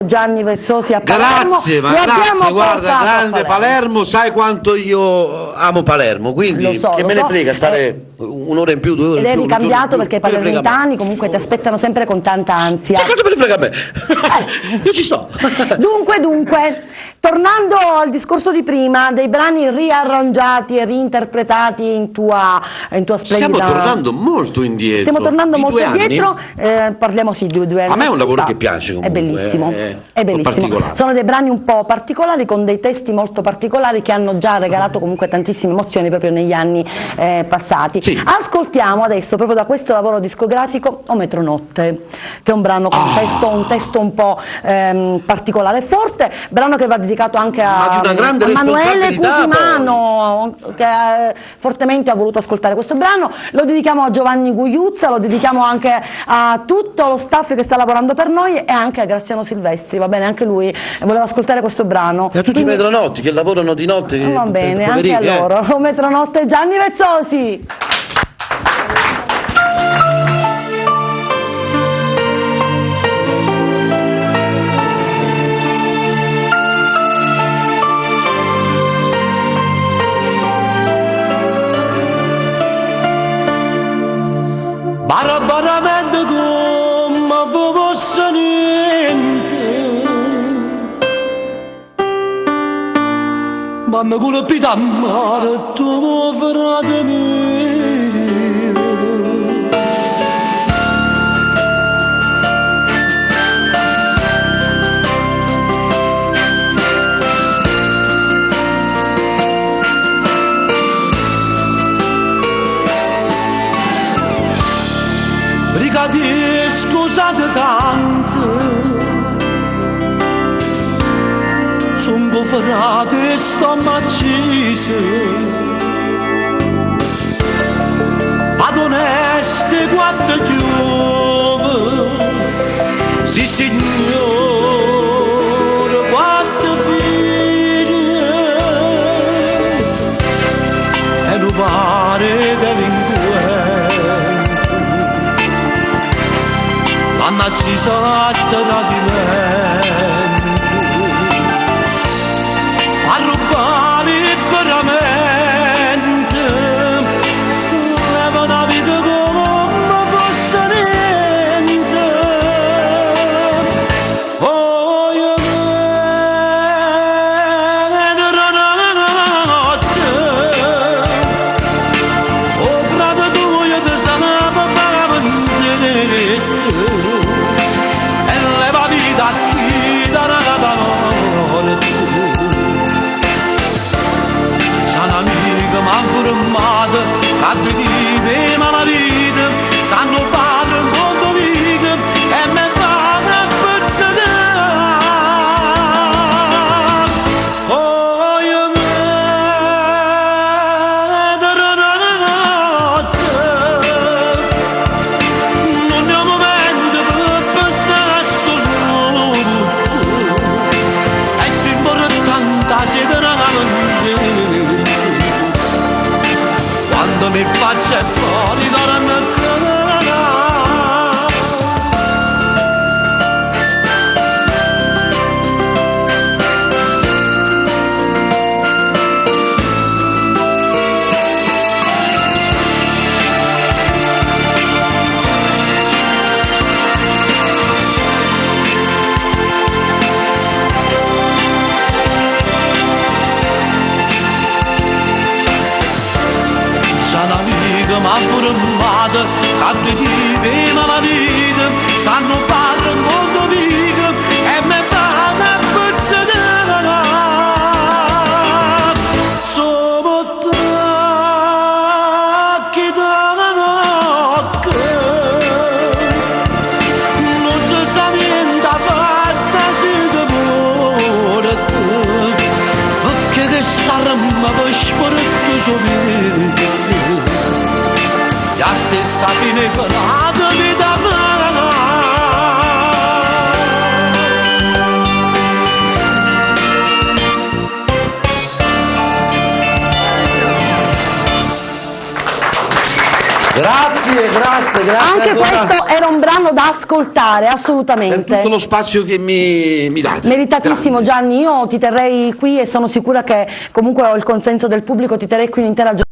Gianni Vezzosi a Palermo. Grazie, ma grazie, guarda, grande Palermo, sai quanto io amo Palermo, quindi che me ne frega stare un'ora in più, 2 ore in più. Ed eri cambiato perché i palermitani comunque ti aspettano sempre con tanta ansia. Che cosa me ne frega a me? Io ci sto. Dunque, tornando al discorso di prima, dei brani riarrangiati e reinterpretati in tua splendida... Stiamo tornando molto indietro. Stiamo tornando molto indietro, parliamo sì di 2 anni. A me è un lavoro che piace comunque. È bellissimo, è bellissimo. Sono dei brani un po' particolari, con dei testi molto particolari che hanno già regalato comunque tantissime emozioni proprio negli anni passati. Sì. Ascoltiamo adesso, proprio da questo lavoro discografico, O Metronotte, che è un brano con un testo un po' particolare e forte, brano che va dedicato anche a Manuele Cusimano, che fortemente ha voluto ascoltare questo brano. Lo dedichiamo a Giovanni Gugliuzza, lo dedichiamo anche a tutto lo staff che sta lavorando per noi e anche a Graziano Silvestri, va bene, anche lui voleva ascoltare questo brano. E a tutti i metronotti che lavorano di notte. Va bene, anche a loro. O Metronotte, Gianni Vezzosi. Barabaramente come fosse niente, ma mi colpita a mare tuo frate mio. Brigadier, scusate tanto, son goffrate e sto macise, ad oneste 4 chiuve, sì signore, 4 figlie, e non pare delinquente. L'hanno ucciso a tradimento, a rubare veramente, leva una vita come fosse niente. Oh, io notte, oh frate tu io ti sanava da chi darà da morte. Sono amiche ma formate, tanto di prima la vita, sanno fare un mondo vita e me fanno a pezzare. Oh, io vedo notte, non è un momento per pensare solo. Quando mi faccio fuori da una ma formata, tanto di prima la vita, sanno fare un mondo vita e me fanno a pezzare. Sono tacchi da notte, non si sa niente, faccia si demora, perché che sta ramma per sporto sopra. La stessa fine farà vita Grazie, anche questo era un brano da ascoltare, assolutamente. Per tutto lo spazio che mi date. Meritatissimo. Grande. Gianni, io ti terrei qui e sono sicura che comunque ho il consenso del pubblico, ti terrei qui un'intera giornata.